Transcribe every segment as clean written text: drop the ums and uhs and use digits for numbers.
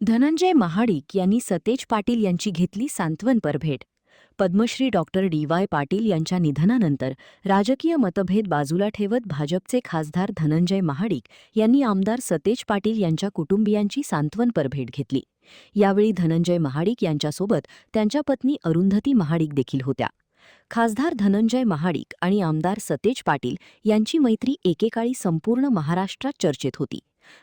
धनंजय महाडिक यांनी सतेज पाटील यांची घेतली सांत्वनपर भेट. Padmashri doctor DY. पाटील यांच्या निधनानंतर राजकीय मतभेद बाजूला ठेवत भाजपचे खासदार धनंजय महाडिक यांनी आमदार सतेज पाटील यांच्या कुटुंबियांची सांत्वनपर भेट घेतली. यावेळी धनंजय महाडिक यांच्यासोबत त्यांच्या पत्नी अरुंधती महाडिक देखील होत्या. खासदार धनंजय महाडिक आणि आमदार सतेज पाटील यांची मैत्री एकेकाळी संपूर्ण महाराष्ट्रात चर्चेत होती.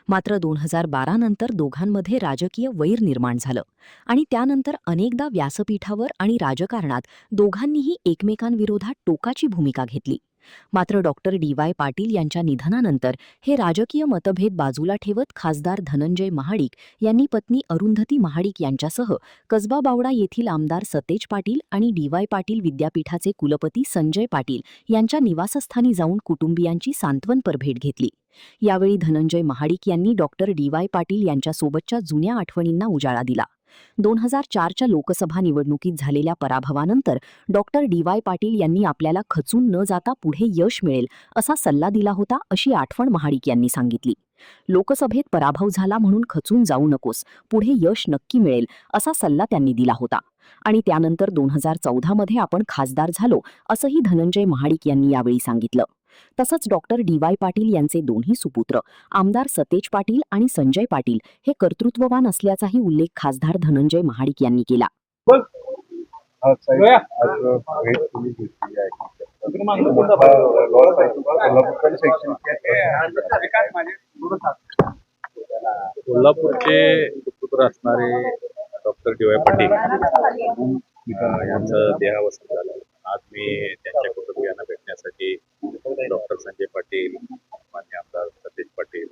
मात्र 2012 नंतर दोघांमध्ये राजकीय वैर निर्माण झालं आणि त्यानंतर अनेकदा व्यासपीठावर आणि राजकारणात दोघांनीही एकमेकांविरोधात टोकाची भूमिका घेतली. मात्र डॉक्टर डी.वाय. पाटील यांच्या निधनानंतर हे राजकीय मतभेद बाजूला ठेवत खासदार धनंजय महाडिक यांनी पत्नी अरुंधती महाडिक यांच्यासह कसबा बावडा येथील आमदार सतेज पाटील आणि डी.वाय. पाटील विद्यापीठाचे कुलपती संजय पाटील यांच्या निवासस्थानी जाऊन कुटुंबियांची सांत्वनपर भेट घेतली. यावेळी धनंजय महाडिक यांनी डॉक्टर डी.वाय. पाटील यांच्यासोबतच्या जुन्या आठवणींना उजाळा दिला. 2004च्या लोकसभा निवडणुकीत झालेल्या पराभवानंतर डॉक्टर डी.वाय. पाटील यांनी आपल्याला खचून न जाता पुढे यश मिळेल असा सल्ला दिला होता, अशी आठवण महाडिक यांनी सांगितली. लोकसभेत पराभव झाला म्हणून खचून जाऊ नकोस, पुढे यश नक्की मिळेल असा सल्ला त्यांनी दिला होता. आणि त्यानंतर 2014मध्ये आपण खासदार झालो असंही धनंजय महाडिक यांनी यावेळी सांगितलं. तसंच डॉक्टर डी.वाय. पाटील यांचे दोन्ही सुपुत्र आमदार सतेज पाटील आणि संजय पाटील हे कर्तृत्ववान असल्याचाही उल्लेख खासदार धनंजय महाडिक यांनी केला. कोल्हापूरचे सुपुत्र असणारे डॉक्टर डी.वाय. पाटील यांचं देहावसन झालं. आज मी त्यांच्या कुटुंबियांना भेटण्यासाठी डॉक्टर संजय पाटील, मान्य आमदार सतेज पाटील,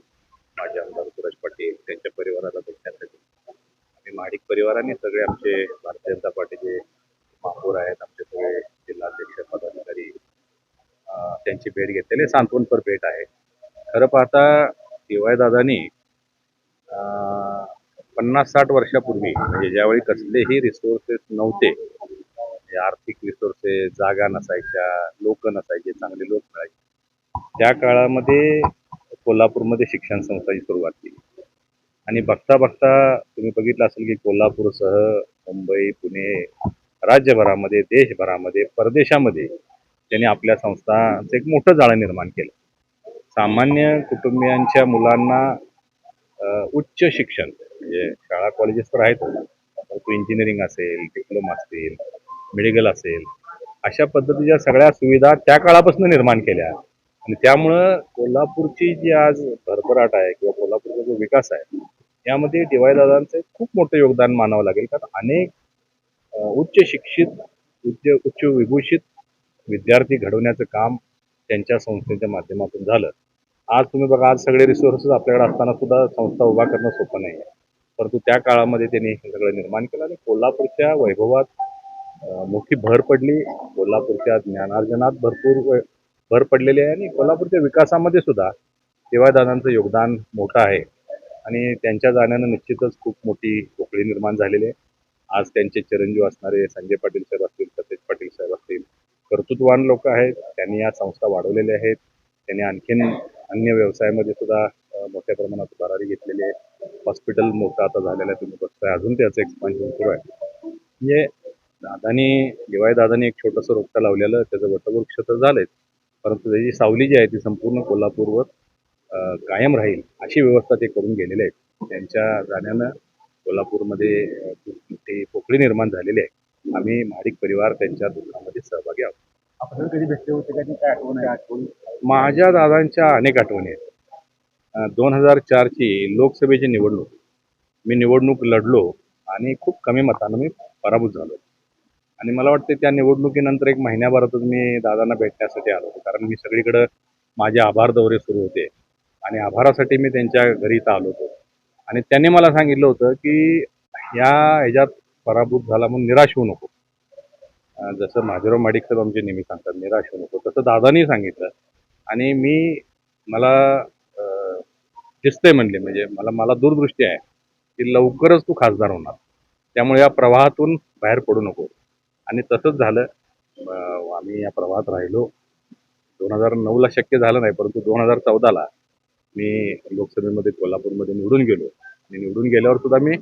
माजी आमदार सुरेश पाटील त्यांच्या परिवाराला भेटण्यासाठी आम्ही महाडिक परिवाराने सगळे आमचे भारतीय जनता पार्टीचे महापौर आहेत, आमचे सगळे जिल्हाध्यक्ष पदाधिकारी त्यांची भेट घेतलेली सांत्वनपर भेट आहे. खरं पाहता डी.वाय. दादांनी 50-60 वर्षापूर्वी म्हणजे ज्यावेळी कसलेही रिसोर्सेस नव्हते, आर्थिक रिसोर्सेस, जागा नसायच्या, लोक नसायचे, चांगले लोक मिळायचे, त्या काळामध्ये कोल्हापूरमध्ये शिक्षण संस्थांची सुरुवात केली. आणि बघता बघता तुम्ही बघितलं असेल की कोल्हापूरसह मुंबई, पुणे, राज्यभरामध्ये, देशभरामध्ये, परदेशामध्ये त्यांनी आपल्या संस्थांचं एक मोठं जाळं निर्माण केलं. सामान्य कुटुंबियांच्या मुलांना उच्च शिक्षण म्हणजे शाळा कॉलेजेस तर आहेत, परंतु इंजिनिअरिंग असेल, डिप्लोमा असेल, मेडिकल असेल, अशा पद्धतीच्या सगळ्या सुविधा त्या काळापासून निर्माण केल्या. आणि त्यामुळं कोल्हापूरची जी आज भरभराट आहे किंवा कोल्हापूरचा जो विकास आहे यामध्ये डी.वाय. दादांचं खूप मोठं योगदान मानावं लागेल. कारण अनेक उच्च शिक्षित, उच्च विभूषित विद्यार्थी घडवण्याचं काम त्यांच्या संस्थेच्या माध्यमातून झालं. आज तुम्ही बघा, आज सगळे रिसोर्सेस आपल्याकडे असताना सुद्धा संस्था उभा करणं सोपं नाही आहे, परंतु त्या काळामध्ये त्यांनी हे सगळं निर्माण केलं आणि कोल्हापूरच्या वैभवात मोठी भर पडली. कोल्हापूरच्या ज्ञानार्जनात भरपूर भर पडलेली आहे आणि कोल्हापूरच्या विकासामध्ये सुद्धा डी.वाय. दादांचं योगदान मोठं आहे आणि त्यांच्या जाण्यानं निश्चितच खूप मोठी पोकळी निर्माण झालेली आहे. आज त्यांचे चिरंजीव असणारे संजय पाटील साहेब असतील, सतेज पाटील साहेब असतील, कर्तृत्ववान लोक आहेत. त्यांनी या संस्था वाढवलेल्या आहेत. त्यांनी आणखीन अन्य व्यवसायामध्ये सुद्धा मोठ्या प्रमाणात भरारी घेतलेली आहे. हॉस्पिटल मोठं आता झालेलं आहे, तुम्ही बघताय, अजून त्याचं एक्सपान्शन सुरू आहे. म्हणजे डी.वाय. दादांनी एक छोटंसं रोपटं लावलेलं, त्याचं वटवृक्ष तर झालंच, परंतु त्याची सावली जी आहे ती संपूर्ण कोल्हापूरवर कायम राहील अशी व्यवस्था ते करून गेलेले आहेत. त्यांच्या जाण्यानं कोल्हापूरमध्ये खूप मोठी पोकळी निर्माण झालेली आहे. आम्ही महाडिक परिवार त्यांच्या दुःखामध्ये सहभागी आहोत. आपण कधी भेटले होते का? काय आठवण? माझ्या दादांच्या अनेक आठवणी आहेत. 2004ची लोकसभेची निवडणूक, मी निवडणूक लढलो आणि खूप कमी मतानं मी पराभूत झालो. आणि मला वाटतं त्या निवडणुकीनंतर एक महिन्याभरातच मी दादांना भेटण्यासाठी आलो होतो, कारण मी सगळीकडं माझे आभार दौरे सुरू होते आणि आभारासाठी मी त्यांच्या घरी इथं आलो होतो. आणि त्यांनी मला सांगितलं होतं की ह्याच्यात पराभूत झाला म्हणून निराश होऊ नको. जसं महादेवराव महाडिक साहेब आमचे नेहमी सांगतात निराश होऊ नको, तसं दादांनी सांगितलं. आणि मला दिसतंय म्हणले, म्हणजे मला दूरदृष्टी आहे की लवकरच तू खासदार होणार, त्यामुळे या प्रवाहातून बाहेर पडू नको. आणि तसंच झालं. आम्ही या प्रवाहात राहिलो. 2009ला शक्य झालं नाही, परंतु 2014ला मी लोकसभेमध्ये कोल्हापूरमध्ये निवडून गेलो. आणि निवडून गेल्यावर सुद्धा मी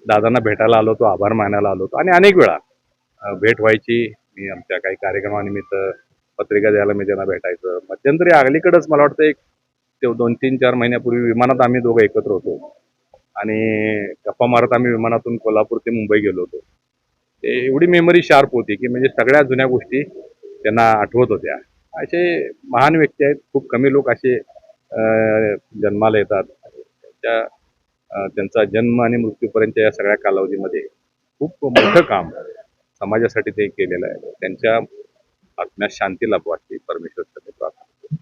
दादांना भेटायला आलो होतो, आभार मानायला आलो होतो आणि अनेक वेळा भेट व्हायची. मी आमच्या काही कार्यक्रमानिमित्त पत्रिका द्यायला मी त्यांना भेटायचं. मध्यंतरी अलीकडेच मला वाटतं एक 2-3-4 महिन्यापूर्वी विमानात आम्ही दोघं एकत्र होतो आणि गप्पा मारत आम्ही विमानातून कोल्हापूर ते मुंबई गेलो होतो. ते एवढी मेमरी शार्प होती की म्हणजे सगळ्या जुन्या गोष्टी त्यांना आठवत होत्या. असे महान व्यक्ती आहेत. खूप कमी लोक असे जन्माला येतात. त्यांचा जन्म आणि मृत्यूपर्यंतच्या या सगळ्या कालावधीमध्ये खूप मोठं काम समाजासाठी ते केलेलं आहे. त्यांच्या आत्म्यास शांती लाभो अशी परमेश्वराकडे प्रार्थना करतो.